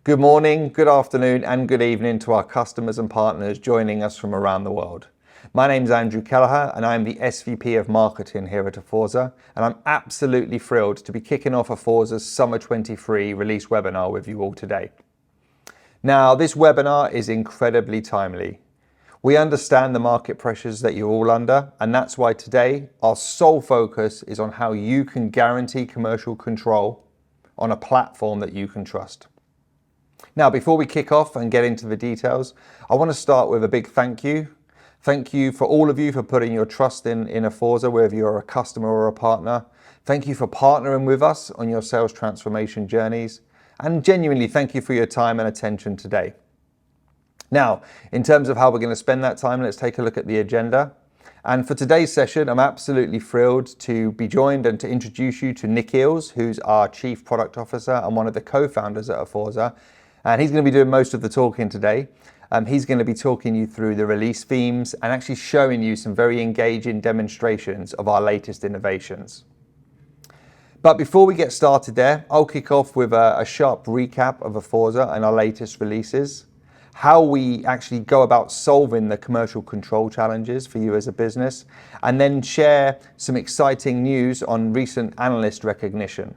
Good morning, good afternoon, and good evening to our customers and partners joining us from around the world. My name's Andrew Kelleher, and I'm the SVP of Marketing here at Aforza, and I'm absolutely thrilled to be kicking off Aforza's Summer 23 release webinar with you all today. Now, this webinar is incredibly timely. We understand the market pressures that you're all under, and that's why today our sole focus is on how you can guarantee commercial control on a platform that you can trust. Now, before we kick off and get into the details, I want to start with a big thank you. Thank you for all of you for putting your trust in Aforza, whether you're a customer or a partner. Thank you for partnering with us on your sales transformation journeys. And genuinely, thank you for your time and attention today. Now, in terms of how we're going to spend that time, let's take a look at the agenda. And for today's session, I'm absolutely thrilled to be joined and to introduce you to Nick Eales, who's our Chief Product Officer and one of the co-founders at Aforza. And he's going to be doing most of the talking today. He's going to be talking you through the release themes and actually showing you some very engaging demonstrations of our latest innovations. But before we get started there, I'll kick off with a sharp recap of Aforza and our latest releases, how we actually go about solving the commercial control challenges for you as a business, and then share some exciting news on recent analyst recognition.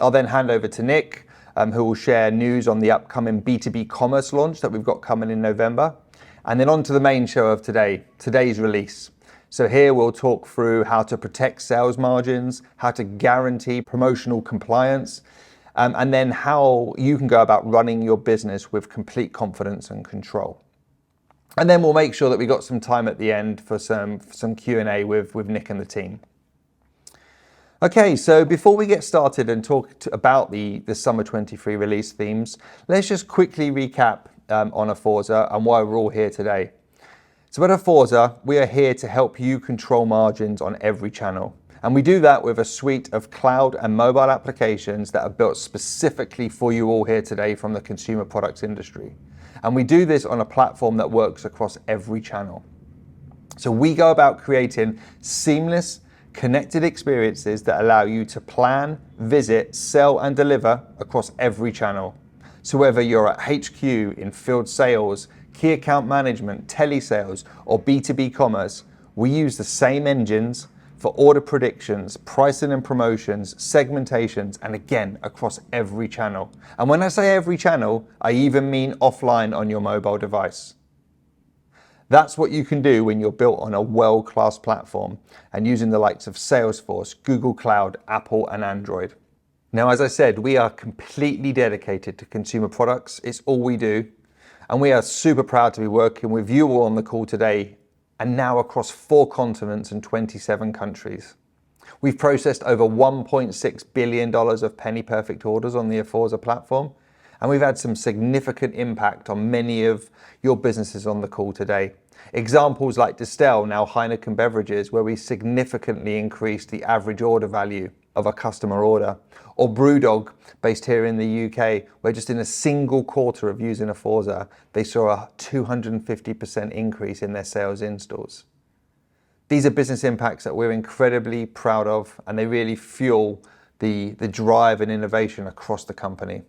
I'll then hand over to Nick, who will share news on the upcoming B2B commerce launch that we've got coming in November. And then on to the main show of today's release. So here we'll talk through how to protect sales margins, how to guarantee promotional compliance, and then how you can go about running your business with complete confidence and control. And then we'll make sure that we got some time at the end for some Q&A with Nick and the team. Okay, so before we get started and talk about the Summer 23 release themes, let's just quickly recap on Aforza and why we're all here today. So at Aforza, we are here to help you control margins on every channel. And we do that with a suite of cloud and mobile applications that are built specifically for you all here today from the consumer products industry. And we do this on a platform that works across every channel. So we go about creating seamless, connected experiences that allow you to plan, visit, sell, and deliver across every channel. So whether you're at HQ, in field sales, key account management, telesales, or B2B commerce, we use the same engines for order predictions, pricing and promotions, segmentations, and again, across every channel. And when I say every channel, I even mean offline on your mobile device. That's what you can do when you're built on a world-class platform and using the likes of Salesforce, Google Cloud, Apple, and Android. Now, as I said, we are completely dedicated to consumer products. It's all we do. And we are super proud to be working with you all on the call today and now across 4 continents and 27 countries. We've processed over $1.6 billion of penny perfect orders on the Aforza platform. And we've had some significant impact on many of your businesses on the call today. Examples like Distell, now Heineken Beverages, where we significantly increased the average order value of a customer order. Or Brewdog, based here in the UK, where just in a single quarter of using Aforza, they saw a 250% increase in their sales installs. These are business impacts that we're incredibly proud of, and they really fuel the drive and innovation across the company.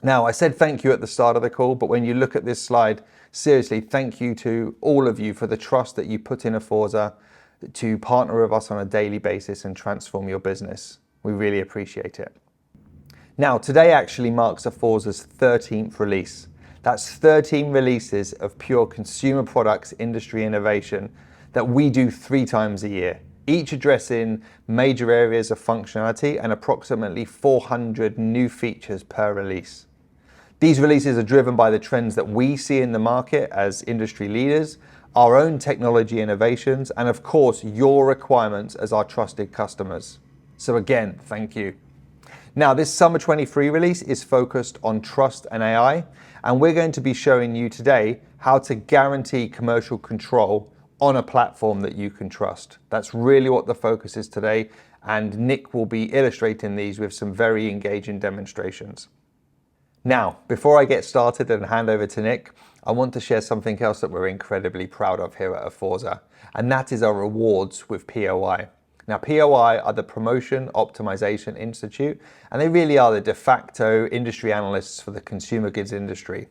Now, I said thank you at the start of the call, but when you look at this slide, seriously, thank you to all of you for the trust that you put in Aforza to partner with us on a daily basis and transform your business. We really appreciate it. Now, today actually marks Aforza's 13th release. That's 13 releases of pure consumer products industry innovation that we do 3 times a year, each addressing major areas of functionality and approximately 400 new features per release. These releases are driven by the trends that we see in the market as industry leaders, our own technology innovations, and of course, your requirements as our trusted customers. So again, thank you. Now, this Summer 23 release is focused on trust and AI, and we're going to be showing you today how to guarantee commercial control on a platform that you can trust. That's really what the focus is today, and Nick will be illustrating these with some very engaging demonstrations. Now, before I get started and hand over to Nick, I want to share something else that we're incredibly proud of here at Aforza, and that is our rewards with POI. Now, POI are the Promotion Optimization Institute, and they really are the de facto industry analysts for the consumer goods industry.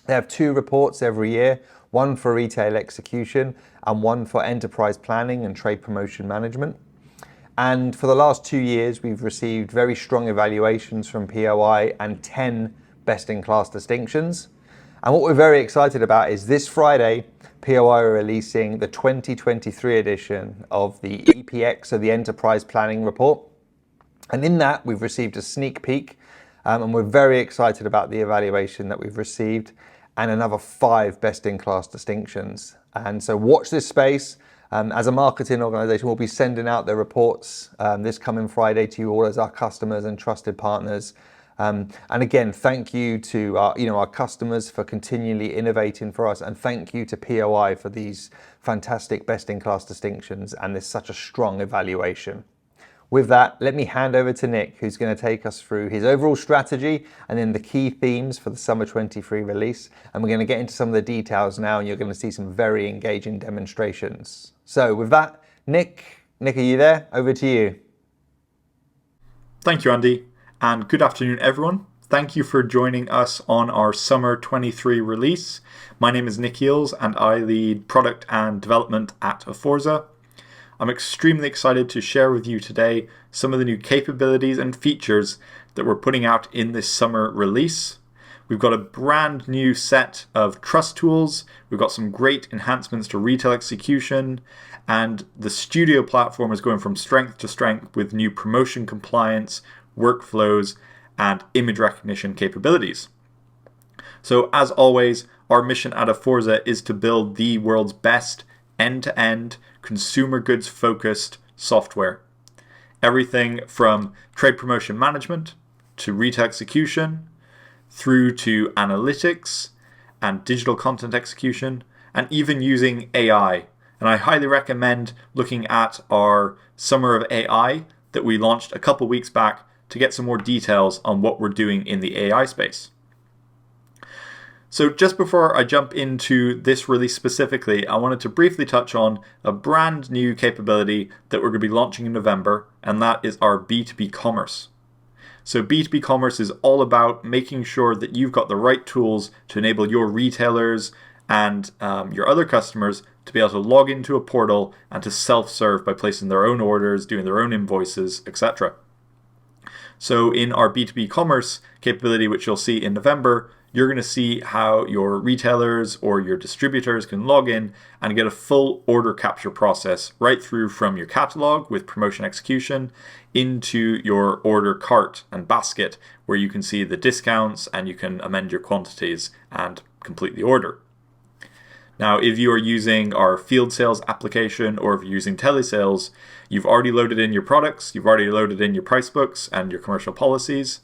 They have 2 reports every year, one for retail execution and one for enterprise planning and trade promotion management. And for the last 2 years, we've received very strong evaluations from POI and 10 best-in-class distinctions. And what we're very excited about is this Friday, POI are releasing the 2023 edition of the EPX, or the Enterprise Planning Report. And in that, we've received a sneak peek, and we're very excited about the evaluation that we've received, and another 5 best-in-class distinctions. And so watch this space. As a marketing organization, we'll be sending out the reports this coming Friday to you all as our customers and trusted partners. And again, thank you to our customers for continually innovating for us, and thank you to POI for these fantastic best-in-class distinctions and this such a strong evaluation. With that, let me hand over to Nick, who's going to take us through his overall strategy and then the key themes for the Summer 23 release. And we're going to get into some of the details now, and you're going to see some very engaging demonstrations. So with that, Nick, are you there? Over to you. Thank you, Andy. And good afternoon, everyone. Thank you for joining us on our Summer 23 release. My name is Nick Eels, and I lead product and development at Aforza. I'm extremely excited to share with you today some of the new capabilities and features that we're putting out in this summer release. We've got a brand new set of trust tools. We've got some great enhancements to retail execution, and the Studio platform is going from strength to strength with new promotion compliance, workflows, and image recognition capabilities. So as always, our mission at Aforza is to build the world's best end-to-end consumer goods focused software. Everything from trade promotion management to retail execution through to analytics and digital content execution, and even using AI. And I highly recommend looking at our Summer of AI that we launched a couple weeks back to get some more details on what we're doing in the AI space. So just before I jump into this release specifically, I wanted to briefly touch on a brand new capability that we're going to be launching in November, and that is our B2B commerce. So B2B commerce is all about making sure that you've got the right tools to enable your retailers and your other customers to be able to log into a portal and to self-serve by placing their own orders, doing their own invoices, etc. So in our B2B commerce capability, which you'll see in November, you're going to see how your retailers or your distributors can log in and get a full order capture process right through from your catalog with promotion execution into your order cart and basket, where you can see the discounts and you can amend your quantities and complete the order. Now, if you are using our field sales application or if you're using telesales, you've already loaded in your products, you've already loaded in your price books and your commercial policies,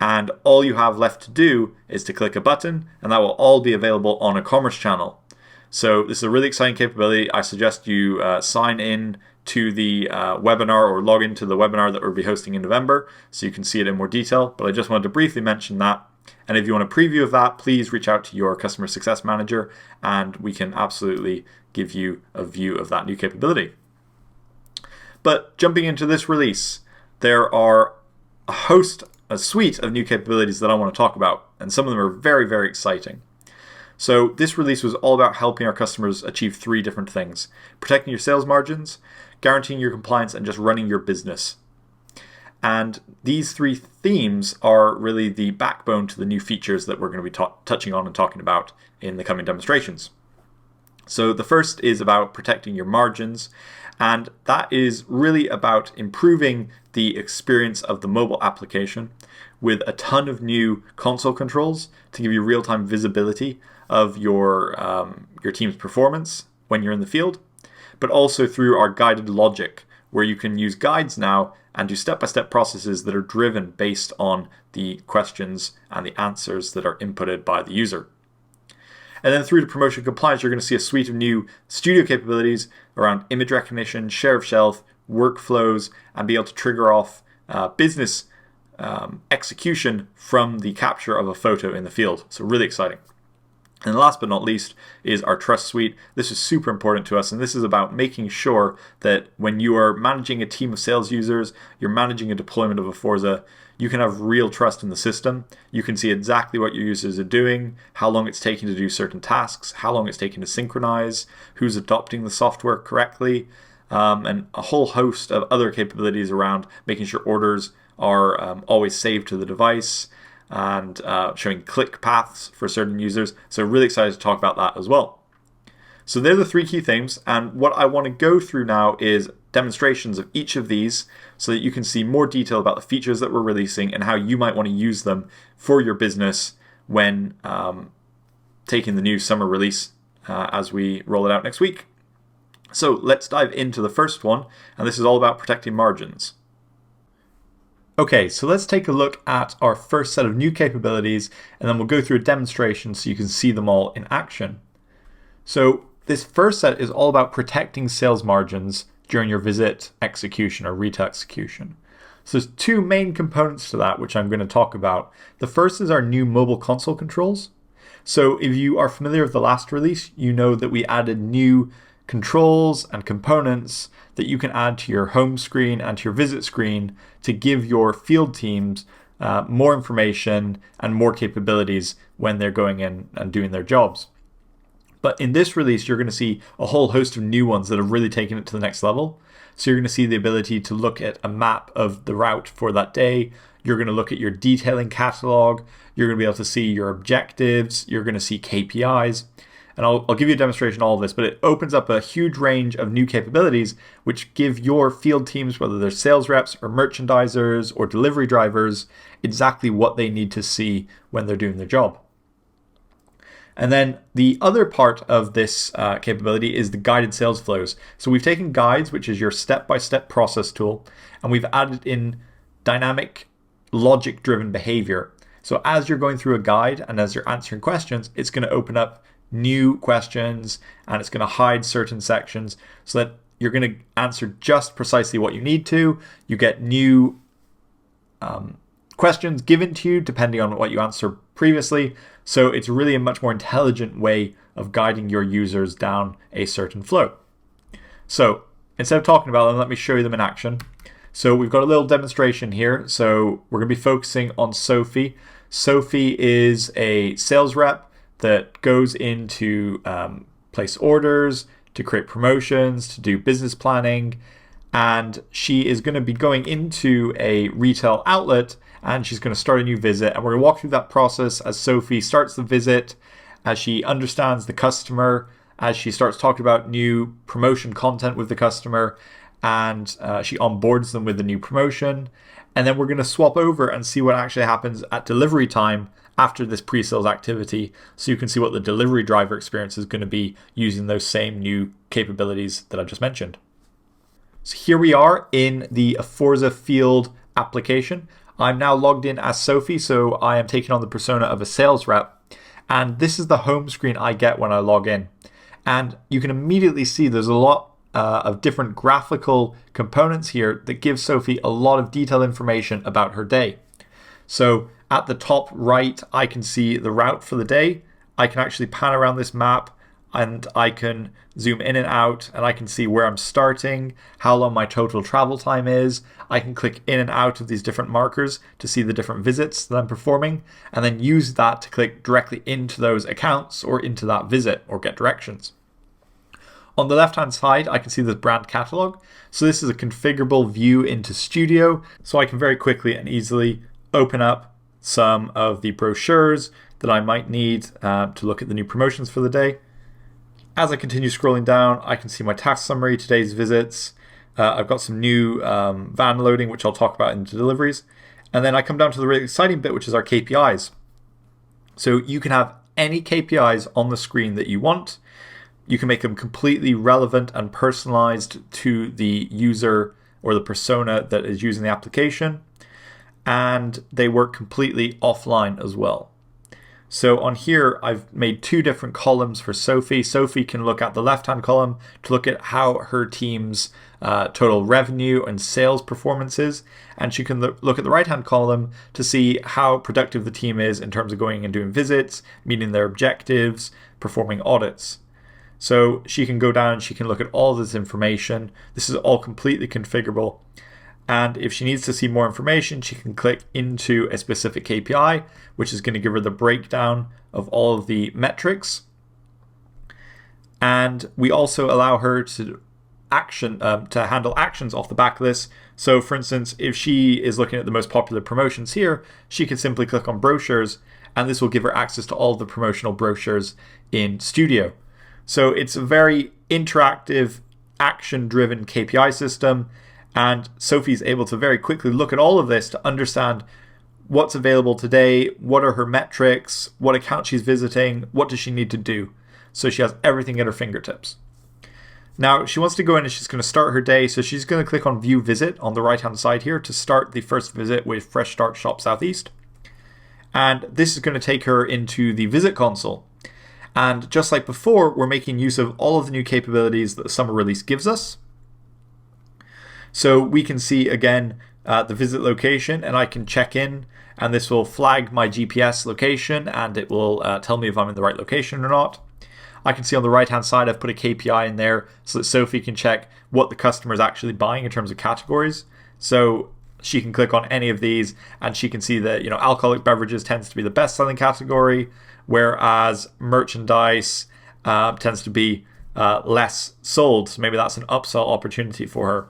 and all you have left to do is to click a button, and that will all be available on a commerce channel. So this is a really exciting capability. I suggest you sign in to the webinar or log into the webinar that we'll be hosting in November so you can see it in more detail, but I just wanted to briefly mention that. And if you want a preview of that, please reach out to your customer success manager and we can absolutely give you a view of that new capability. But jumping into this release, there are a suite of new capabilities that I want to talk about, and some of them are very, very exciting. So this release was all about helping our customers achieve 3 different things: protecting your sales margins, guaranteeing your compliance, and just running your business. And these 3 themes are really the backbone to the new features that we're going to be touching on and talking about in the coming demonstrations. So the first is about protecting your margins, and that is really about improving the experience of the mobile application with a ton of new console controls to give you real-time visibility of your team's performance when you're in the field, but also through our guided logic, where you can use guides now and do step-by-step processes that are driven based on the questions and the answers that are inputted by the user. And then through to promotion compliance, you're going to see a suite of new studio capabilities around image recognition, share of shelf, workflows, and be able to trigger off business execution from the capture of a photo in the field. So really exciting. And last but not least is our Trust Suite. This is super important to us, and this is about making sure that when you are managing a team of sales users, you're managing a deployment of Aforza, you can have real trust in the system. You can see exactly what your users are doing, how long it's taking to do certain tasks, how long it's taking to synchronize, who's adopting the software correctly, and a whole host of other capabilities around making sure orders are always saved to the device, and showing click paths for certain users. So really excited to talk about that as well. So they're the three key themes, and what I want to go through now is demonstrations of each of these so that you can see more detail about the features that we're releasing and how you might want to use them for your business when taking the new summer release as we roll it out next week. So let's dive into the first one, and this is all about protecting margins. Okay, so let's take a look at our first set of new capabilities, and then we'll go through a demonstration so you can see them all in action. So this first set is all about protecting sales margins during your visit execution or retail execution. So there's two main components to that, which I'm going to talk about. The first is our new mobile console controls. So if you are familiar with the last release, you know that we added new controls and components that you can add to your home screen and to your visit screen to give your field teams more information and more capabilities when they're going in and doing their jobs. But in this release, you're going to see a whole host of new ones that have really taken it to the next level. So you're going to see the ability to look at a map of the route for that day. You're going to look at your detailing catalog. You're going to be able to see your objectives. You're going to see KPIs. And I'll give you a demonstration of all of this, but it opens up a huge range of new capabilities which give your field teams, whether they're sales reps or merchandisers or delivery drivers, exactly what they need to see when they're doing their job. And then the other part of this capability is the guided sales flows. So we've taken Guides, which is your step-by-step process tool, and we've added in dynamic logic-driven behavior. So as you're going through a guide and as you're answering questions, it's going to open up new questions and it's going to hide certain sections so that you're going to answer just precisely what you need to. You get new questions given to you depending on what you answered previously. So it's really a much more intelligent way of guiding your users down a certain flow. So instead of talking about them, let me show you them in action. So we've got a little demonstration here. So we're going to be focusing on Sophie. Sophie is a sales rep that goes into place orders, to create promotions, to do business planning. And she is going to be going into a retail outlet and she's going to start a new visit. And we're going to walk through that process as Sophie starts the visit, as she understands the customer, as she starts talking about new promotion content with the customer, and she onboards them with the new promotion. And then we're going to swap over and see what actually happens at delivery time after this pre-sales activity, so you can see what the delivery driver experience is going to be using those same new capabilities that I just mentioned. So here we are in the Aforza field application. I'm now logged in as Sophie, so I am taking on the persona of a sales rep. And this is the home screen I get when I log in. And you can immediately see there's a lot of different graphical components here that give Sophie a lot of detailed information about her day. So at the top right, I can see the route for the day. I can actually pan around this map and I can zoom in and out and I can see where I'm starting, how long my total travel time is. I can click in and out of these different markers to see the different visits that I'm performing and then use that to click directly into those accounts or into that visit or get directions. On the left-hand side, I can see the brand catalog. So this is a configurable view into Studio. So I can very quickly and easily open up some of the brochures that I might need to look at the new promotions for the day. As I continue scrolling down, I can see my task summary, today's visits. I've got some new van loading, which I'll talk about in deliveries. And then I come down to the really exciting bit, which is our KPIs. So you can have any KPIs on the screen that you want. You can make them completely relevant and personalized to the user or the persona that is using the application. And they work completely offline as well. So on here, I've made two different columns for Sophie. Sophie can look at the left-hand column to look at how her team's total revenue and sales performance is. And she can look at the right-hand column to see how productive the team is in terms of going and doing visits, meeting their objectives, performing audits. So she can go down and she can look at all this information. This is all completely configurable. And if she needs to see more information, she can click into a specific KPI, which is going to give her the breakdown of all of the metrics. And we also allow her to handle actions off the back of this. So for instance, if she is looking at the most popular promotions here, she can simply click on brochures, and this will give her access to all of the promotional brochures in Studio. So it's a very interactive, action-driven KPI system. And Sophie's able to very quickly look at all of this to understand what's available today, what are her metrics, what account she's visiting, what does she need to do. So she has everything at her fingertips. Now she wants to go in and she's going to start her day. So she's going to click on View Visit on the right-hand side here to start the first visit with Fresh Start Shop Southeast. And this is going to take her into the visit console. And just like before, we're making use of all of the new capabilities that the summer release gives us. So we can see again the visit location, and I can check in, and this will flag my GPS location, and it will tell me if I'm in the right location or not. I can see on the right hand side I've put a KPI in there so that Sophie can check what the customer is actually buying in terms of categories. So she can click on any of these and she can see that alcoholic beverages tends to be the best selling category, whereas merchandise tends to be less sold. So maybe that's an upsell opportunity for her.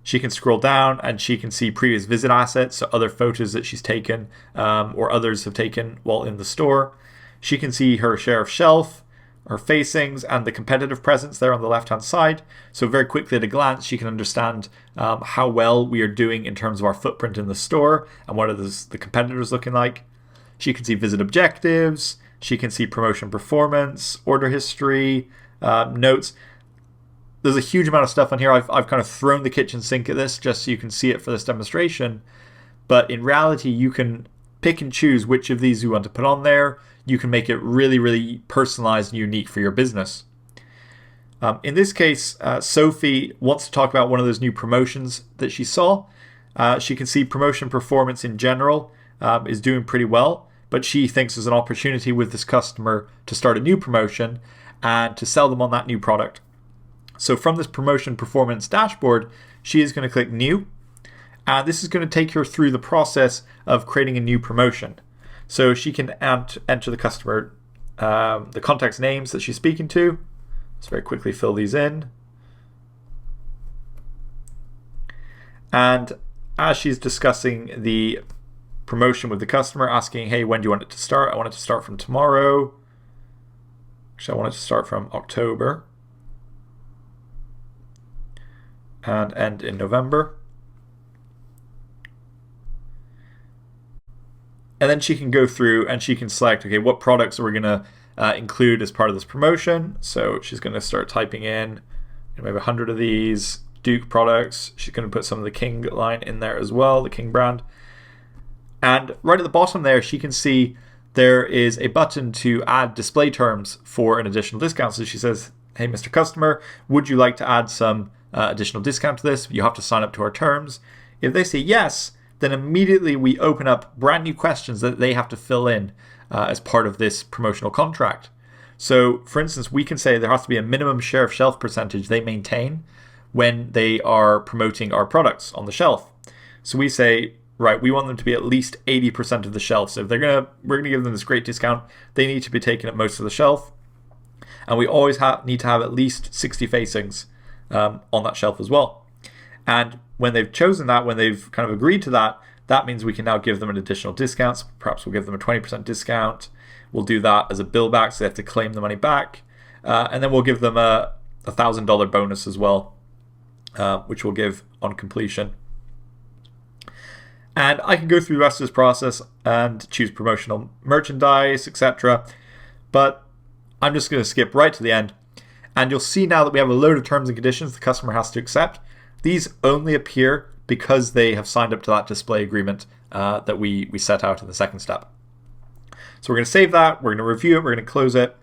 She can scroll down and she can see previous visit assets, so other photos that she's taken or others have taken while in the store. She can see her share of shelf, her facings, and the competitive presence there on the left-hand side. So very quickly at a glance, she can understand how well we are doing in terms of our footprint in the store and what are the competitors looking like. She can see visit objectives. She can see promotion performance, order history, notes. There's a huge amount of stuff on here. I've kind of thrown the kitchen sink at this just so you can see it for this demonstration. But in reality, you can pick and choose which of these you want to put on there. You can make it really, really personalized and unique for your business. In this case, Sophie wants to talk about one of those new promotions that she saw. She can see promotion performance in general is doing pretty well, but she thinks there's an opportunity with this customer to start a new promotion and to sell them on that new product. So from this promotion performance dashboard, she is going to click New. And this is going to take her through the process of creating a new promotion. So she can enter the customer, the contact's names that she's speaking to. Let's very quickly fill these in. And as she's discussing the promotion with the customer, asking, hey, when do you want it to start? I want it to start from tomorrow. Actually, I want it to start from October and end in November. And then she can go through and she can select, okay, what products are we going to include as part of this promotion? So she's going to start typing in maybe 100 of these Duke products. She's going to put some of the King line in there as well, the King brand. And right at the bottom there, she can see there is a button to add display terms for an additional discount. So she says, hey, Mr. Customer, would you like to add some additional discount to this? You have to sign up to our terms. If they say yes, then immediately we open up brand new questions that they have to fill in as part of this promotional contract. So for instance, we can say there has to be a minimum share of shelf percentage they maintain when they are promoting our products on the shelf. So we say, right, we want them to be at least 80% of the shelf. So if we're going to give them this great discount, they need to be taken at most of the shelf. And we always need to have at least 60 facings on that shelf as well. And when they've chosen that, when they've kind of agreed to that, that means we can now give them an additional discount. So perhaps we'll give them a 20% discount. We'll do that as a bill back, so they have to claim the money back. And then we'll give them a $1,000 bonus as well, which we'll give on completion. And I can go through the rest of this process and choose promotional merchandise, etc. But I'm just going to skip right to the end. And you'll see now that we have a load of terms and conditions the customer has to accept. These only appear because they have signed up to that display agreement that we set out in the second step. So we're going to save that, we're going to review it, we're going to close it,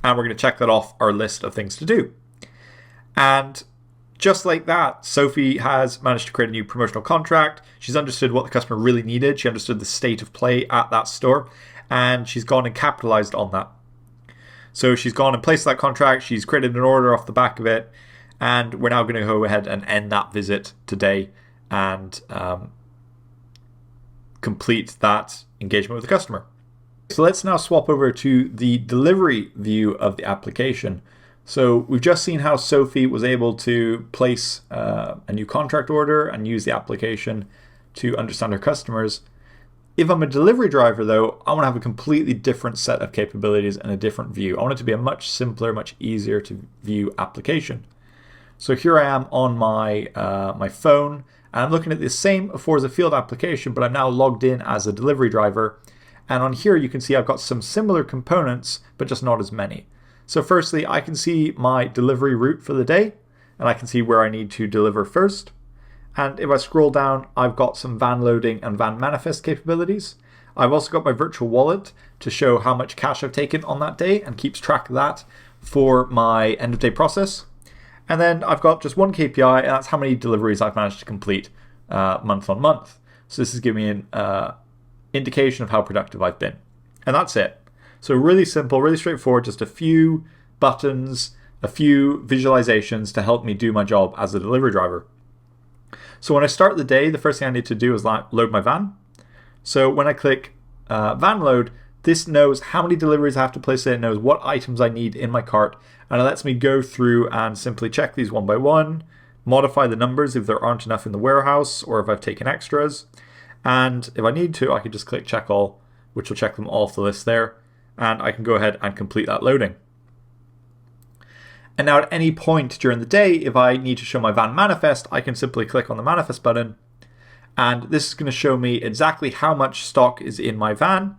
and we're going to check that off our list of things to do. And just like that, Sophie has managed to create a new promotional contract. She's understood what the customer really needed. She understood the state of play at that store, and she's gone and capitalized on that. So she's gone and placed that contract. She's created an order off the back of it, and we're now going to go ahead and end that visit today and complete that engagement with the customer. So let's now swap over to the delivery view of the application. So we've just seen how Sophie was able to place a new contract order and use the application to understand her customers. If I'm a delivery driver, though, I want to have a completely different set of capabilities and a different view. I want it to be a much simpler, much easier to view application. So here I am on my phone, and I'm looking at the same Aforza field application, but I'm now logged in as a delivery driver. And on here, you can see I've got some similar components, but just not as many. So firstly, I can see my delivery route for the day, and I can see where I need to deliver first. And if I scroll down, I've got some van loading and van manifest capabilities. I've also got my virtual wallet to show how much cash I've taken on that day and keeps track of that for my end of day process. And then I've got just one KPI, and that's how many deliveries I've managed to complete month on month. So this is giving me an indication of how productive I've been. And that's it. So really simple, really straightforward, just a few buttons, a few visualizations to help me do my job as a delivery driver. So when I start the day, the first thing I need to do is load my van. So when I click van load, this knows how many deliveries I have to place in, it knows what items I need in my cart, and it lets me go through and simply check these one by one, modify the numbers if there aren't enough in the warehouse or if I've taken extras. And if I need to, I can just click check all, which will check them all off the list there, and I can go ahead and complete that loading. And now at any point during the day, if I need to show my van manifest, I can simply click on the manifest button, and this is going to show me exactly how much stock is in my van,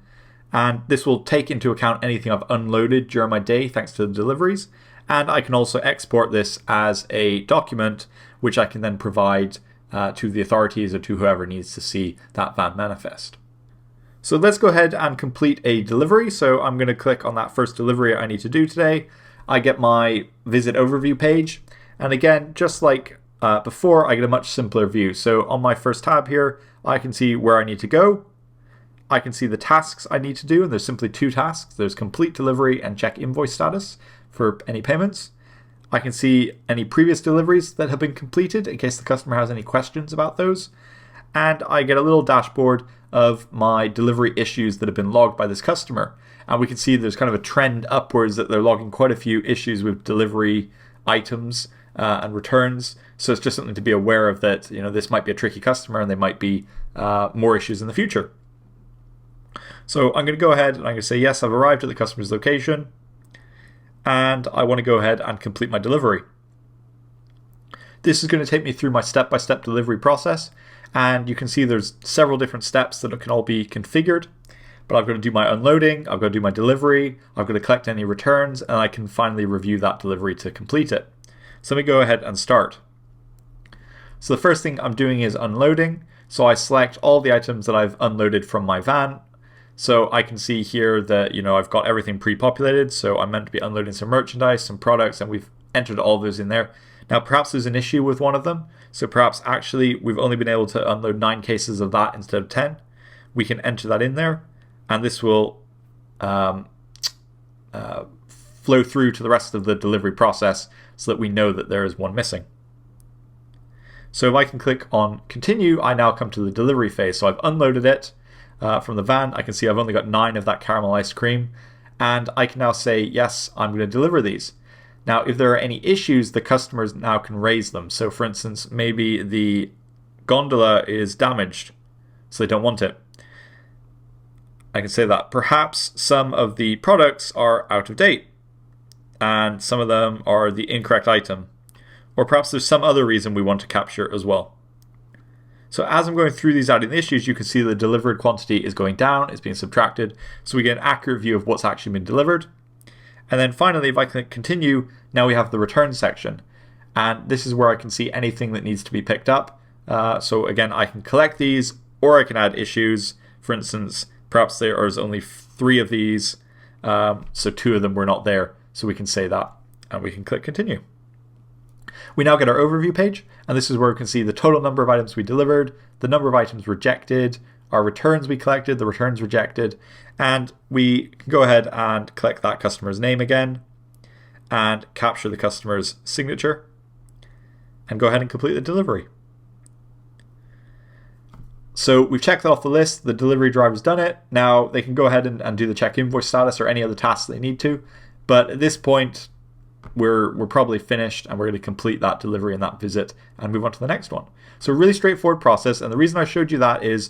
and this will take into account anything I've unloaded during my day thanks to the deliveries. And I can also export this as a document, which I can then provide to the authorities or to whoever needs to see that van manifest. So let's go ahead and complete a delivery. So I'm going to click on that first delivery I need to do today. I get my visit overview page. And again, just like before, I get a much simpler view. So on my first tab here, I can see where I need to go. I can see the tasks I need to do, and there's simply two tasks. There's complete delivery and check invoice status for any payments. I can see any previous deliveries that have been completed in case the customer has any questions about those. And I get a little dashboard of my delivery issues that have been logged by this customer. And we can see there's kind of a trend upwards that they're logging quite a few issues with delivery items and returns. So it's just something to be aware of that, this might be a tricky customer and there might be more issues in the future. So I'm going to go ahead and I'm going to say, yes, I've arrived at the customer's location, and I want to go ahead and complete my delivery. This is going to take me through my step-by-step delivery process, and you can see there's several different steps that can all be configured. But I've got to do my unloading, I've got to do my delivery, I've got to collect any returns, and I can finally review that delivery to complete it. So let me go ahead and start. So the first thing I'm doing is unloading. So I select all the items that I've unloaded from my van. So I can see here that, I've got everything pre-populated. So I'm meant to be unloading some merchandise, some products, and we've entered all those in there. Now, perhaps there's an issue with one of them. So perhaps actually we've only been able to unload 9 cases of that instead of 10. We can enter that in there, and this will flow through to the rest of the delivery process so that we know that there is one missing. So if I can click on continue, I now come to the delivery phase. So I've unloaded it from the van. I can see I've only got 9 of that caramel ice cream, and I can now say, yes, I'm going to deliver these. Now, if there are any issues, the customers now can raise them. So for instance, maybe the gondola is damaged, so they don't want it. I can say that perhaps some of the products are out of date, and some of them are the incorrect item. Or perhaps there's some other reason we want to capture as well. So as I'm going through these adding the issues, you can see the delivered quantity is going down, it's being subtracted, so we get an accurate view of what's actually been delivered. And then finally, if I click continue, now we have the return section. And this is where I can see anything that needs to be picked up. So again, I can collect these, or I can add issues. For instance, Perhaps there is only 3 of these, so 2 of them were not there. So we can say that, and we can click continue. We now get our overview page, and this is where we can see the total number of items we delivered, the number of items rejected, our returns we collected, the returns rejected, and we can go ahead and click that customer's name again and capture the customer's signature and go ahead and complete the delivery. So we've checked that off the list, the delivery driver's done it. Now they can go ahead and do the check invoice status or any other tasks they need to. But at this point, we're probably finished, and we're going to complete that delivery and that visit and move on to the next one. So a really straightforward process. And the reason I showed you that is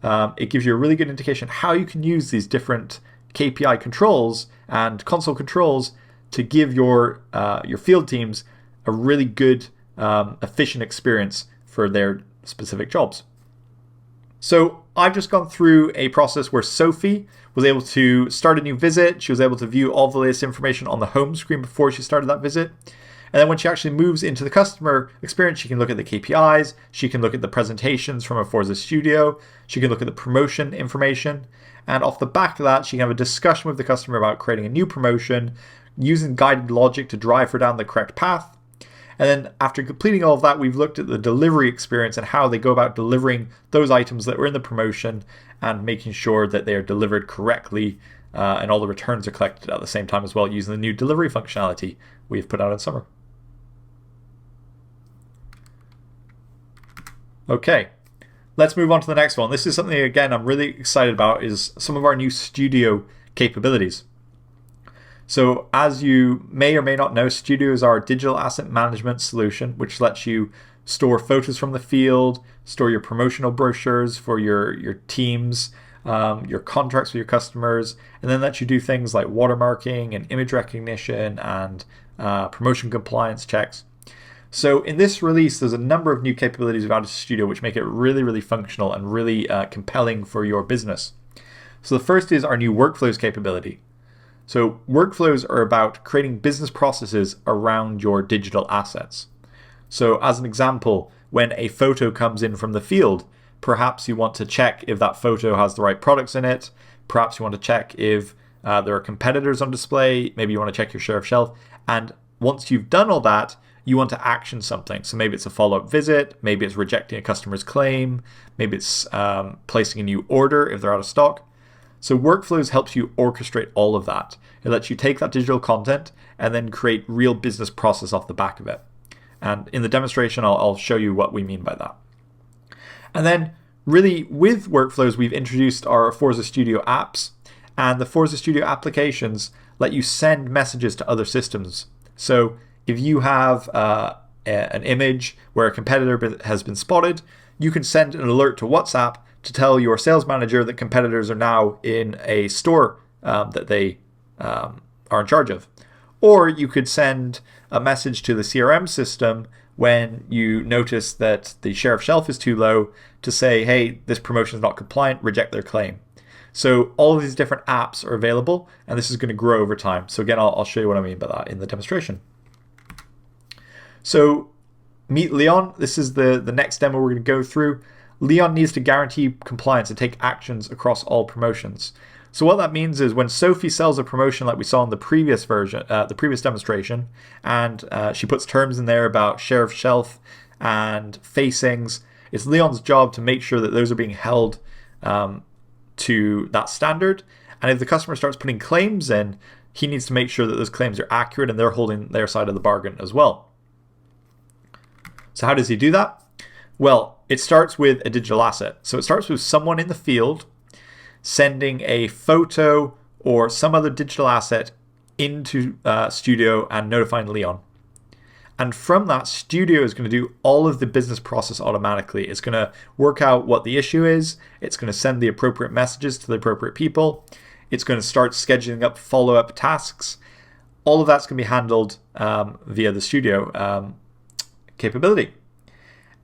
it gives you a really good indication how you can use these different KPI controls and console controls to give your field teams a really good, efficient experience for their specific jobs. So I've just gone through a process where Sophie was able to start a new visit. She was able to view all the latest information on the home screen before she started that visit. And then when she actually moves into the customer experience, she can look at the KPIs. She can look at the presentations from Aforza Studio. She can look at the promotion information. And off the back of that, she can have a discussion with the customer about creating a new promotion, using guided logic to drive her down the correct path. And then after completing all of that, we've looked at the delivery experience and how they go about delivering those items that were in the promotion and making sure that they are delivered correctly and all the returns are collected at the same time as well, using the new delivery functionality we've put out in summer. Okay, let's move on to the next one. This is something, again, I'm really excited about, is some of our new studio capabilities. So as you may or may not know, Studio is our digital asset management solution, which lets you store photos from the field, store your promotional brochures for your teams, your contracts with your customers, and then lets you do things like watermarking and image recognition and promotion compliance checks. So in this release, there's a number of new capabilities we've added to Studio which make it really, really functional and really compelling for your business. So the first is our new workflows capability. So workflows are about creating business processes around your digital assets. So as an example, when a photo comes in from the field, perhaps you want to check if that photo has the right products in it. Perhaps you want to check if there are competitors on display. Maybe you want to check your share of shelf. And once you've done all that, you want to action something. So maybe it's a follow-up visit. Maybe it's rejecting a customer's claim. Maybe it's placing a new order if they're out of stock. So Workflows helps you orchestrate all of that. It lets you take that digital content and then create real business process off the back of it. And in the demonstration, I'll show you what we mean by that. And then really with Workflows, we've introduced our Aforza Studio apps, and the Aforza Studio applications let you send messages to other systems. So if you have an image where a competitor has been spotted, you can send an alert to WhatsApp to tell your sales manager that competitors are now in a store that they are in charge of. Or you could send a message to the CRM system when you notice that the share of shelf is too low to say, hey, this promotion is not compliant, reject their claim. So all of these different apps are available, and this is going to grow over time. So again, I'll show you what I mean by that in the demonstration. So meet Leon. This is the next demo we're going to go through. Leon needs to guarantee compliance and take actions across all promotions. So what that means is when Sophie sells a promotion like we saw in the previous version, the previous demonstration, and she puts terms in there about share of shelf and facings, it's Leon's job to make sure that those are being held to that standard. And if the customer starts putting claims in, he needs to make sure that those claims are accurate and they're holding their side of the bargain as well. So how does he do that? Well, it starts with a digital asset. So it starts with someone in the field sending a photo or some other digital asset into Studio and notifying Leon. And from that, Studio is going to do all of the business process automatically. It's going to work out what the issue is. It's going to send the appropriate messages to the appropriate people. It's going to start scheduling up follow-up tasks. All of that's going to be handled via the Studio capability.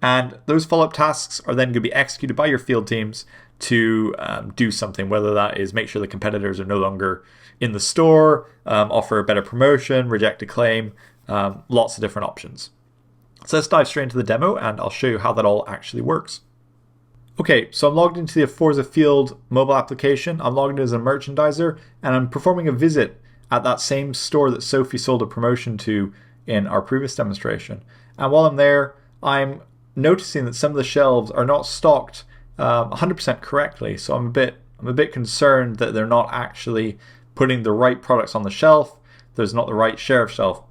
And those follow-up tasks are then going to be executed by your field teams to do something, whether that is make sure the competitors are no longer in the store, offer a better promotion, reject a claim, lots of different options. So let's dive straight into the demo and I'll show you how that all actually works. Okay, so I'm logged into the Aforza Field mobile application. I'm logged in as a merchandiser, and I'm performing a visit at that same store that Sophie sold a promotion to in our previous demonstration. And while I'm there, I'm noticing that some of the shelves are not stocked 100% correctly. So I'm a bit concerned that they're not actually putting the right products on the shelf. There's not the right share of shelf.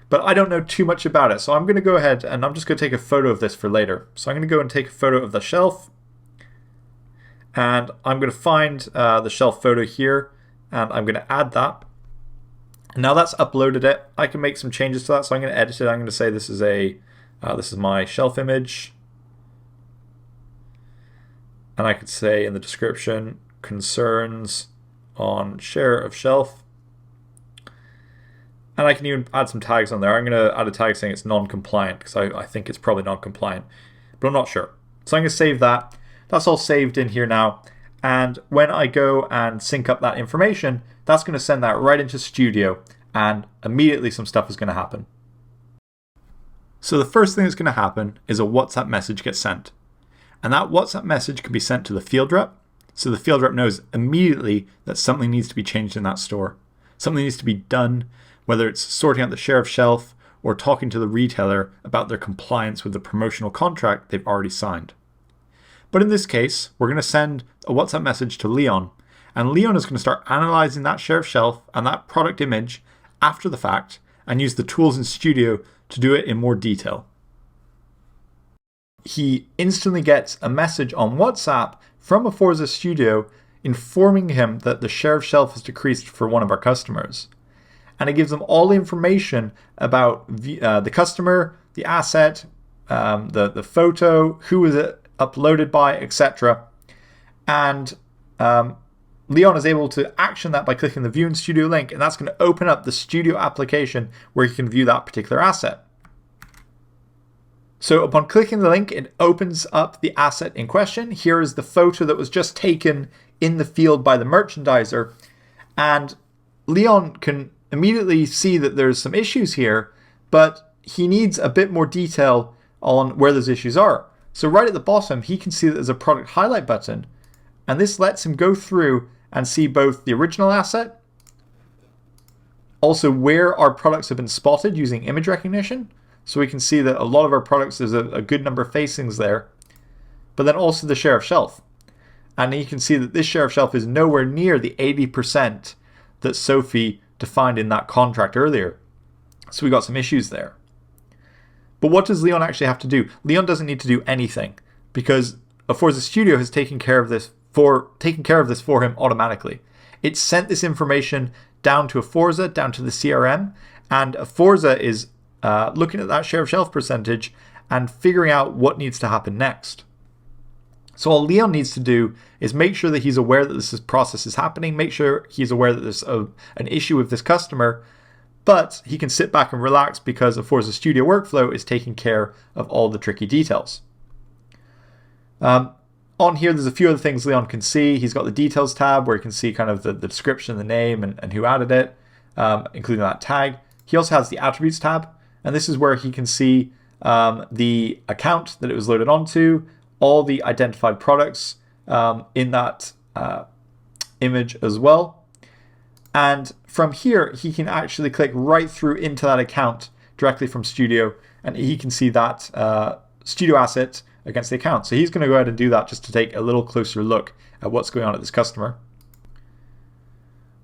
But I don't know too much about it. So I'm going to go ahead and I'm just going to take a photo of this for later. So I'm going to go and take a photo of the shelf. And I'm going to find the shelf photo here. And I'm going to add that. Now that's uploaded it. I can make some changes to that. So I'm going to edit it. I'm going to say this is my shelf image. And I could say in the description, concerns on share of shelf. And I can even add some tags on there. I'm going to add a tag saying it's non-compliant because I think it's probably non-compliant, but I'm not sure. So I'm going to save that. That's all saved in here now. And when I go and sync up that information, that's going to send that right into Studio, and immediately some stuff is going to happen. So the first thing that's going to happen is a WhatsApp message gets sent. And that WhatsApp message can be sent to the field rep. So the field rep knows immediately that something needs to be changed in that store. Something needs to be done, whether it's sorting out the share of shelf or talking to the retailer about their compliance with the promotional contract they've already signed. But in this case, we're going to send a WhatsApp message to Leon, and Leon is going to start analyzing that share of shelf and that product image after the fact and use the tools in Studio to do it in more detail. He instantly gets a message on WhatsApp from Aforza Studio informing him that the share of shelf has decreased for one of our customers. And it gives them all the information about the customer, the asset, the photo, who was it uploaded by, etc. And Leon is able to action that by clicking the View in Studio link, and that's going to open up the Studio application where he can view that particular asset. So upon clicking the link, it opens up the asset in question. Here is the photo that was just taken in the field by the merchandiser, and Leon can immediately see that there's some issues here, but he needs a bit more detail on where those issues are. So right at the bottom, he can see that there's a product highlight button, and this lets him go through and see both the original asset, also where our products have been spotted using image recognition. So we can see that a lot of our products, there's a good number of facings there, but then also the share of shelf. And you can see that this share of shelf is nowhere near the 80% that Sophie defined in that contract earlier. So we got some issues there. But what does Leon actually have to do? Leon doesn't need to do anything because Aforza Studio has taken care of this for him automatically. It sent this information down to Aforza, down to the CRM, and Aforza is looking at that share of shelf percentage and figuring out what needs to happen next. So all Leon needs to do is make sure that he's aware that this process is happening, make sure he's aware that there's an issue with this customer, but he can sit back and relax because Aforza Studio Workflow is taking care of all the tricky details. On here, there's a few other things Leon can see. He's got the details tab where he can see kind of the description, the name, and who added it, including that tag. He also has the attributes tab, and this is where he can see the account that it was loaded onto, all the identified products in that image as well. And from here, he can actually click right through into that account directly from Studio, and he can see that Studio asset against the account. So he's going to go ahead and do that just to take a little closer look at what's going on at this customer.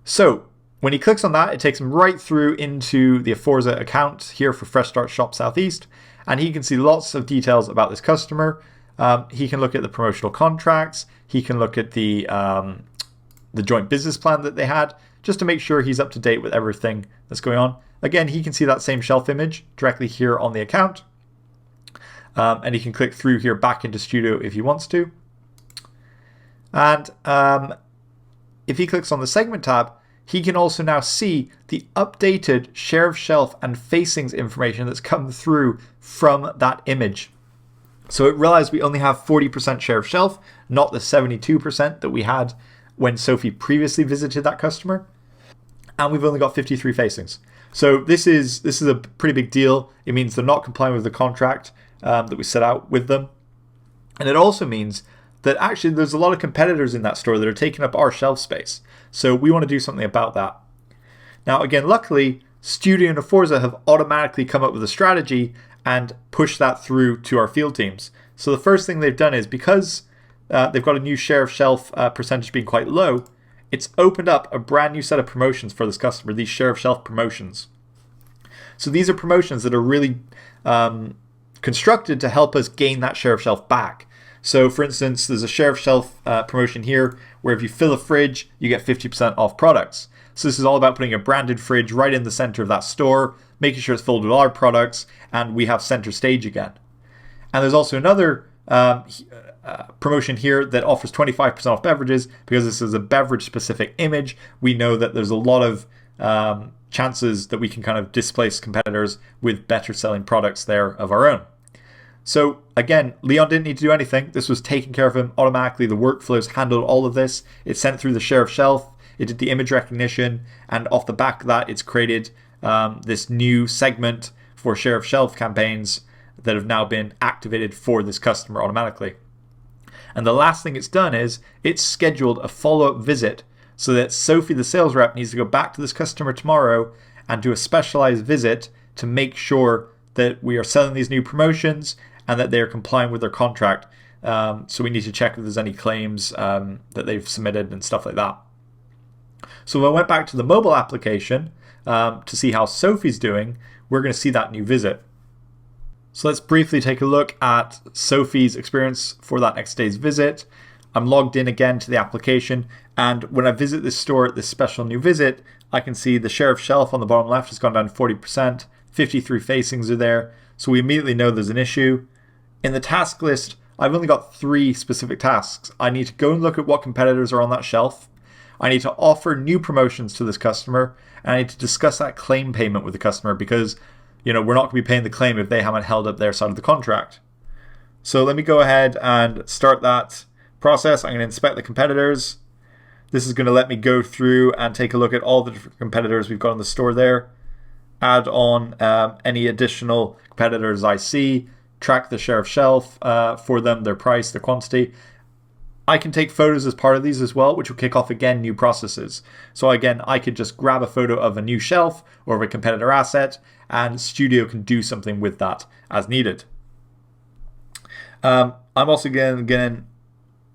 So when he clicks on that, it takes him right through into the Aforza account here for Fresh Start Shop Southeast, and he can see lots of details about this customer. He can look at the promotional contracts. He can look at the joint business plan that they had, just to make sure he's up to date with everything that's going on. Again, he can see that same shelf image directly here on the account. And he can click through here back into Studio if he wants to. And if he clicks on the segment tab, he can also now see the updated share of shelf and facings information that's come through from that image. So it realized we only have 40% share of shelf, not the 72% that we had when Sophie previously visited that customer. And we've only got 53 facings. So this is a pretty big deal. It means they're not complying with the contract that we set out with them. And it also means that actually there's a lot of competitors in that store that are taking up our shelf space. So we want to do something about that. Now, again, luckily, Studio and Aforza have automatically come up with a strategy and pushed that through to our field teams. So the first thing they've done is, because they've got a new share of shelf percentage being quite low, it's opened up a brand new set of promotions for this customer, these share of shelf promotions. So these are promotions that are really constructed to help us gain that share of shelf back. So for instance, there's a share of shelf promotion here where if you fill a fridge, you get 50% off products. So this is all about putting a branded fridge right in the center of that store, making sure it's filled with our products, and we have center stage again. And there's also another promotion here that offers 25% off beverages. Because this is a beverage specific image, we know that there's a lot of chances that we can kind of displace competitors with better selling products there of our own. So again, Leon didn't need to do anything. This was taken care of him automatically. The workflows handled all of this. It sent through the share of shelf. It did the image recognition. And off the back of that, it's created this new segment for share of shelf campaigns that have now been activated for this customer automatically. And the last thing it's done is it's scheduled a follow-up visit so that Sophie, the sales rep, needs to go back to this customer tomorrow and do a specialized visit to make sure that we are selling these new promotions and that they are complying with their contract. So we need to check if there's any claims that they've submitted and stuff like that. So if I went back to the mobile application to see how Sophie's doing, we're going to see that new visit. So let's briefly take a look at Sophie's experience for that next day's visit. I'm logged in again to the application, and when I visit this store at this special new visit, I can see the share of shelf on the bottom left has gone down 40%, 53 facings are there, so we immediately know there's an issue. In the task list, I've only got 3 specific tasks. I need to go and look at what competitors are on that shelf. I need to offer new promotions to this customer, and I need to discuss that claim payment with the customer because we're not going to be paying the claim if they haven't held up their side of the contract. So let me go ahead and start that process. I'm going to inspect the competitors. This is going to let me go through and take a look at all the different competitors we've got in the store there. Add on any additional competitors I see. Track the share of shelf for them, their price, their quantity. I can take photos as part of these as well, which will kick off again new processes. So again, I could just grab a photo of a new shelf or of a competitor asset, and Studio can do something with that as needed. I'm also going to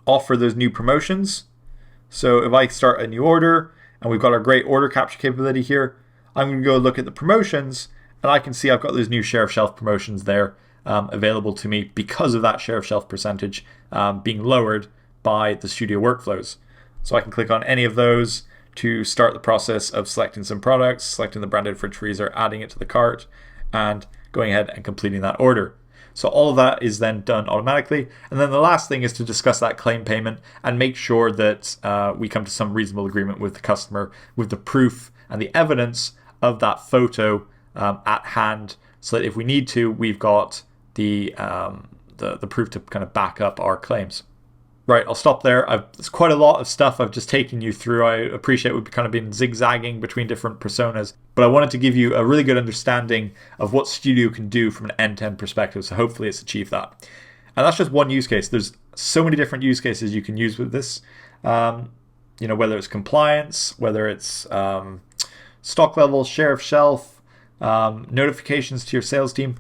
offer those new promotions. So if I start a new order and we've got our great order capture capability here, I'm going to go look at the promotions and I can see I've got those new share of shelf promotions there available to me because of that share of shelf percentage being lowered by the Studio Workflows. So I can click on any of those to start the process of selecting some products, selecting the branded fridge freezer, adding it to the cart, and going ahead and completing that order. So all of that is then done automatically. And then the last thing is to discuss that claim payment and make sure that we come to some reasonable agreement with the customer with the proof and the evidence of that photo at hand, so that if we need to, we've got the proof to kind of back up our claims. Right, I'll stop there. There's quite a lot of stuff I've just taken you through. I appreciate we've kind of been zigzagging between different personas, but I wanted to give you a really good understanding of what Studio can do from an end-to-end perspective, so hopefully it's achieved that. And that's just one use case. There's so many different use cases you can use with this, whether it's compliance, whether it's stock levels, share of shelf, notifications to your sales team.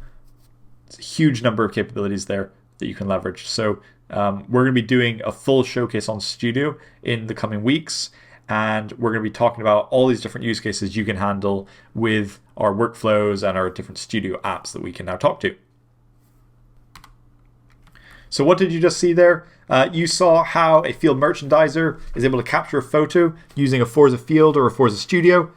It's a huge number of capabilities there that you can leverage. So we're going to be doing a full showcase on Studio in the coming weeks, and we're going to be talking about all these different use cases you can handle with our workflows and our different Studio apps that we can now talk to. So what did you just see there? You saw how a field merchandiser is able to capture a photo using Aforza Field or Aforza Studio.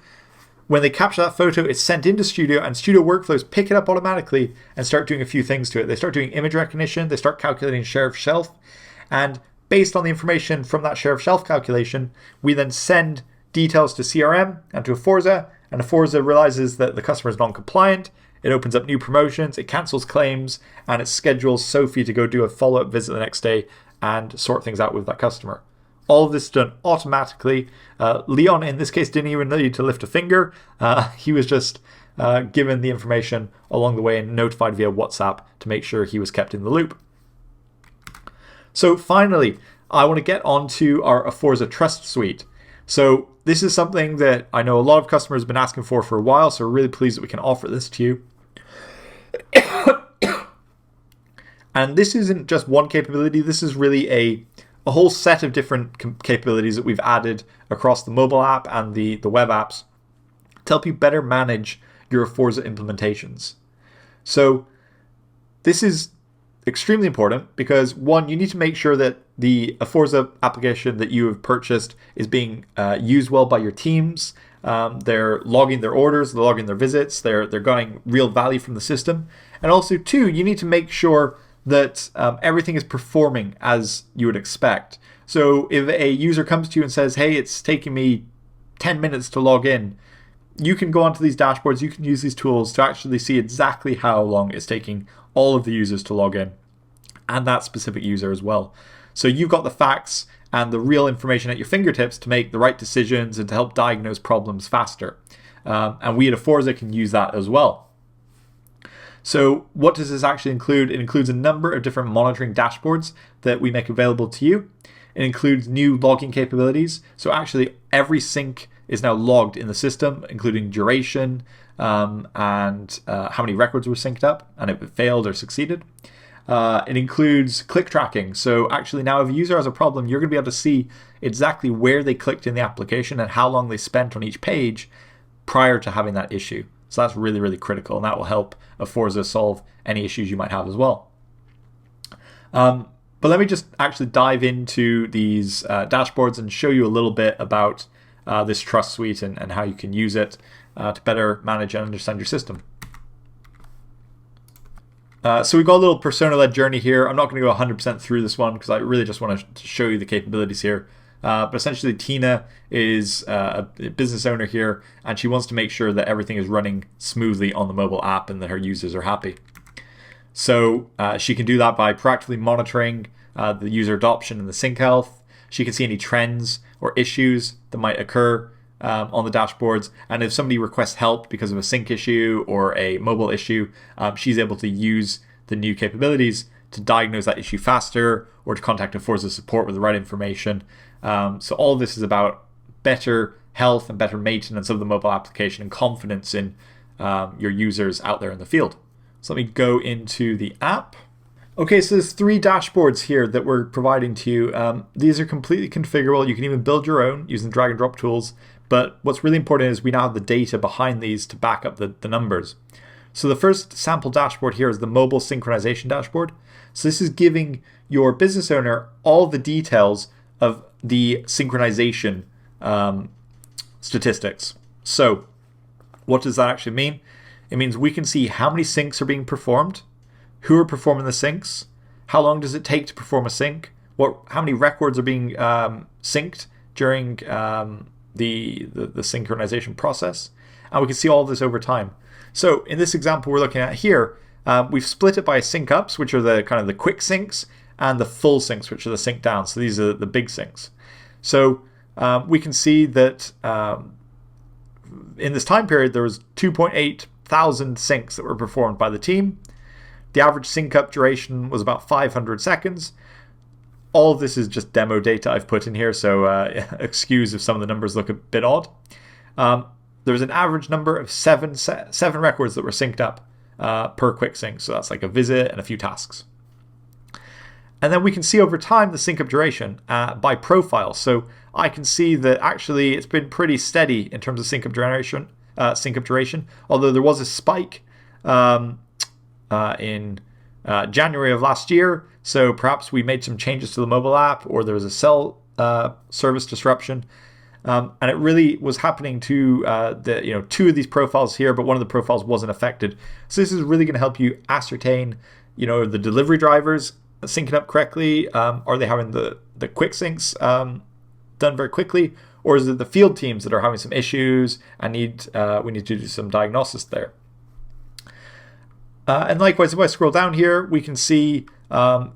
When they capture that photo, it's sent into Studio, and Studio Workflows pick it up automatically and start doing a few things to it. They start doing image recognition, they start calculating share of shelf, and based on the information from that share of shelf calculation, we then send details to CRM and to Aforza, and Aforza realizes that the customer is non-compliant. It opens up new promotions, it cancels claims, and it schedules Sophie to go do a follow-up visit the next day and sort things out with that customer. All of this is done automatically. Leon, in this case, didn't even need to lift a finger. He was just given the information along the way and notified via WhatsApp to make sure he was kept in the loop. So finally, I want to get onto our Aforza Trust Suite. So this is something that I know a lot of customers have been asking for a while, so we're really pleased that we can offer this to you. And this isn't just one capability, this is really a whole set of different capabilities that we've added across the mobile app and the web apps to help you better manage your Aforza implementations. So this is extremely important because, one, you need to make sure that the Aforza application that you have purchased is being used well by your teams. They're logging their orders, they're logging their visits, they're getting real value from the system. And also, two, you need to make sure that everything is performing as you would expect. So if a user comes to you and says, hey, it's taking me 10 minutes to log in, you can go onto these dashboards, you can use these tools to actually see exactly how long it's taking all of the users to log in, and that specific user as well. So you've got the facts and the real information at your fingertips to make the right decisions and to help diagnose problems faster. And we at Aforza can use that as well. So what does this actually include? It includes a number of different monitoring dashboards that we make available to you. It includes new logging capabilities. So actually every sync is now logged in the system, including duration and how many records were synced up and if it failed or succeeded. It includes click tracking. So actually now if a user has a problem, you're going to be able to see exactly where they clicked in the application and how long they spent on each page prior to having that issue. So that's really, really critical, and that will help Aforza solve any issues you might have as well. But let me just actually dive into these dashboards and show you a little bit about this Trust Suite and how you can use it to better manage and understand your system. So we've got a little persona-led journey here. I'm not going to go 100% through this one because I really just want to show you the capabilities here. But essentially, Tina is a business owner here, and she wants to make sure that everything is running smoothly on the mobile app and that her users are happy. So she can do that by proactively monitoring the user adoption and the sync health. She can see any trends or issues that might occur on the dashboards. And if somebody requests help because of a sync issue or a mobile issue, she's able to use the new capabilities to diagnose that issue faster or to contact Aforza support with the right information. So all of this is about better health and better maintenance of the mobile application and confidence in your users out there in the field. So let me go into the app. Okay, so there's 3 dashboards here that we're providing to you. These are completely configurable. You can even build your own using drag and drop tools. But what's really important is we now have the data behind these to back up the numbers. So the first sample dashboard here is the mobile synchronization dashboard. So this is giving your business owner all the details of the synchronization statistics. So what does that actually mean? It means we can see how many syncs are being performed, who are performing the syncs, how long does it take to perform a sync, how many records are being synced during the synchronization process, and we can see all of this over time. So in this example we're looking at here, we've split it by sync ups, which are the kind of the quick syncs, and the full syncs, which are the sync downs. So these are the big syncs. So we can see that in this time period there was 2.8 thousand syncs that were performed by the team. The average sync up duration was about 500 seconds. All of this is just demo data I've put in here, so excuse if some of the numbers look a bit odd. There was an average number of seven records that were synced up per quick sync, so that's like a visit and a few tasks. And then we can see over time the sync up duration by profile. So I can see that actually it's been pretty steady in terms of sync up duration, although there was a spike in January of last year. So perhaps we made some changes to the mobile app, or there was a cell service disruption. And it really was happening to 2 of these profiles here, but one of the profiles wasn't affected. So this is really going to help you ascertain, the delivery drivers syncing up correctly. Are they having the quick syncs done very quickly, or is it the field teams that are having some issues and we need to do some diagnosis there? And likewise, if I scroll down here, we can see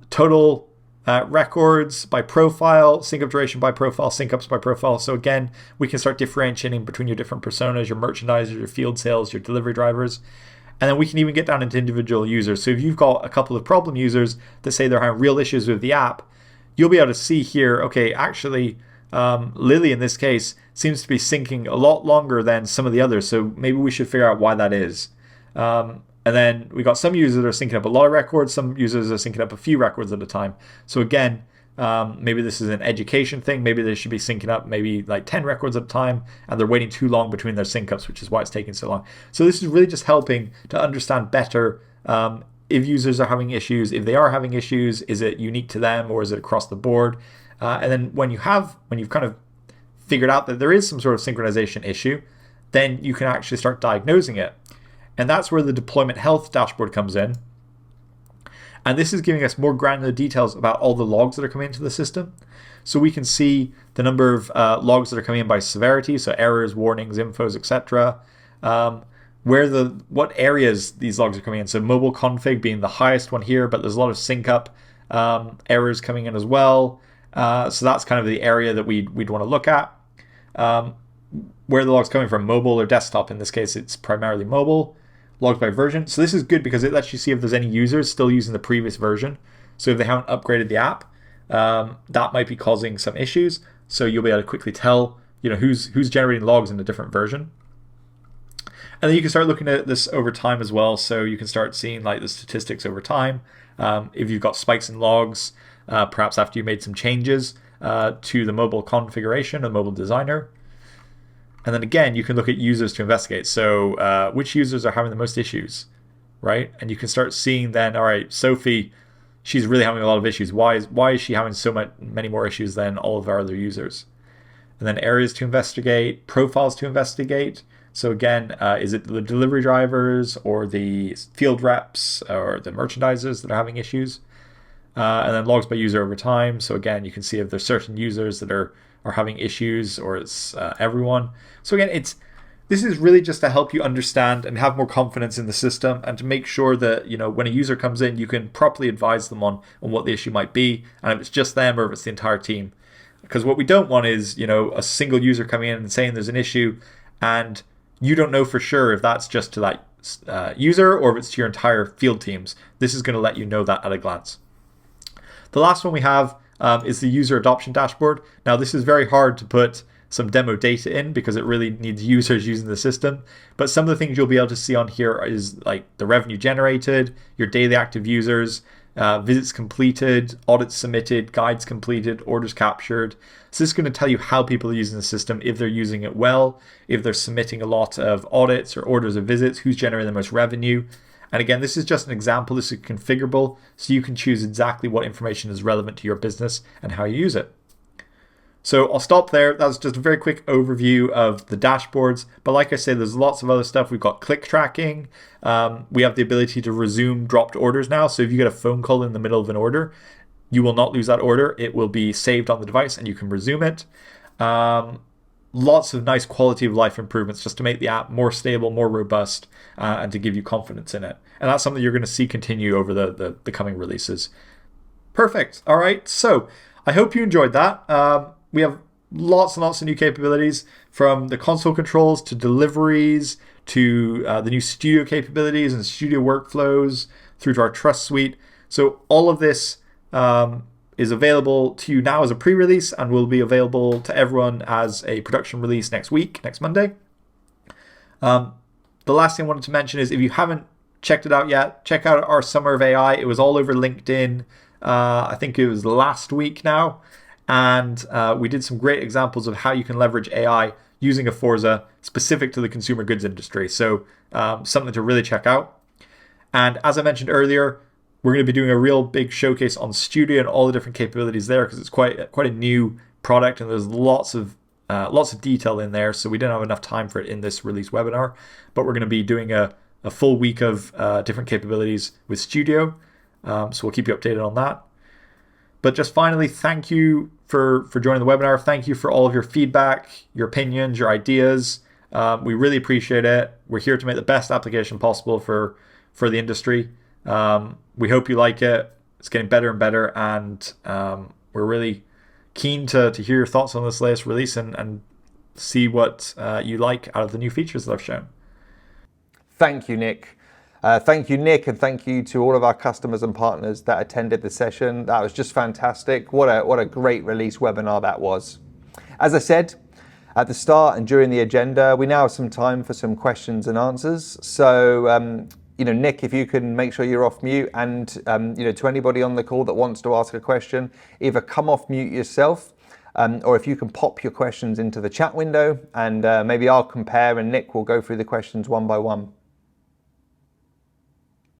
total records by profile, sync up duration by profile, sync ups by profile. So again, we can start differentiating between your different personas, your merchandisers, your field sales, your delivery drivers. And then we can even get down into individual users. So if you've got a couple of problem users that say they're having real issues with the app, you'll be able to see here, okay, actually, Lily in this case seems to be syncing a lot longer than some of the others. So maybe we should figure out why that is. And then we got some users that are syncing up a lot of records. Some users are syncing up a few records at a time. So again, maybe this is an education thing. Maybe they should be syncing up maybe like 10 records at a time, and they're waiting too long between their sync ups, which is why it's taking so long. So this is really just helping to understand better if users are having issues. If they are having issues, is it unique to them or is it across the board? And then when you've kind of figured out that there is some sort of synchronization issue, then you can actually start diagnosing it. And that's where the deployment health dashboard comes in. And this is giving us more granular details about all the logs that are coming into the system. So we can see the number of logs that are coming in by severity, so errors, warnings, infos, etc. What areas these logs are coming in. So mobile config being the highest one here, but there's a lot of sync up errors coming in as well. So that's kind of the area that we'd want to look at. Where the log's coming from, mobile or desktop. In this case, it's primarily mobile. Logs by version. So this is good because it lets you see if there's any users still using the previous version. So if they haven't upgraded the app, that might be causing some issues. So you'll be able to quickly tell, who's generating logs in a different version. And then you can start looking at this over time as well. So you can start seeing like the statistics over time. If you've got spikes in logs, perhaps after you made some changes to the mobile configuration or mobile designer. And then again, you can look at users to investigate. So which users are having the most issues, right? And you can start seeing then, all right, Sophie, she's really having a lot of issues. Why is she having many more issues than all of our other users? And then areas to investigate, profiles to investigate. So again, is it the delivery drivers or the field reps or the merchandisers that are having issues? And then logs by user over time. So again, you can see if there's certain users that are having issues or it's everyone. So again, this is really just to help you understand and have more confidence in the system and to make sure that, when a user comes in, you can properly advise them on what the issue might be and if it's just them or if it's the entire team. Because what we don't want is, a single user coming in and saying there's an issue and you don't know for sure if that's just to that user or if it's to your entire field teams. This is going to let you know that at a glance. The last one we have is the user adoption dashboard. Now, this is very hard to put some demo data in because it really needs users using the system. But some of the things you'll be able to see on here is like the revenue generated, your daily active users, visits completed, audits submitted, guides completed, orders captured. So this is going to tell you how people are using the system, if they're using it well, if they're submitting a lot of audits or orders or visits, who's generating the most revenue. And again, this is just an example. This is configurable, so you can choose exactly what information is relevant to your business and how you use it. So I'll stop there. That's just a very quick overview of the dashboards. But like I said, there's lots of other stuff. We've got click tracking. We have the ability to resume dropped orders now. So if you get a phone call in the middle of an order, you will not lose that order. It will be saved on the device and you can resume it. Lots of nice quality of life improvements just to make the app more stable, more robust, and to give you confidence in it. And that's something you're going to see continue over the coming releases. Perfect. All right. So I hope you enjoyed that. We have lots and lots of new capabilities, from the console controls to deliveries to the new studio capabilities and studio workflows through to our trust suite. So all of this is available to you now as a pre-release and will be available to everyone as a production release next Monday. The last thing I wanted to mention is if you haven't checked it out yet, check out our Summer of AI. It was all over LinkedIn. I think it was last week now. And we did some great examples of how you can leverage AI using Aforza specific to the consumer goods industry. So something to really check out. And as I mentioned earlier, we're going to be doing a real big showcase on Studio and all the different capabilities there because it's quite a new product and there's lots of detail in there. So we didn't have enough time for it in this release webinar, but we're going to be doing a full week of different capabilities with Studio. So we'll keep you updated on that. But just finally, thank you for joining the webinar. Thank you for all of your feedback, your opinions, your ideas. We really appreciate it. We're here to make the best application possible for the industry. We hope you like it. It's getting better and better, and we're really keen to hear your thoughts on this latest release and see what you like out of the new features that I've shown. Thank you, Nick. Thank you, Nick, and thank you to all of our customers and partners that attended the session. That was just fantastic. What a great release webinar that was. As I said at the start and during the agenda, we now have some time for some questions and answers. So, Nick, if you can make sure you're off mute, and to anybody on the call that wants to ask a question, either come off mute yourself, or if you can pop your questions into the chat window, and maybe I'll compare and Nick will go through the questions one by one.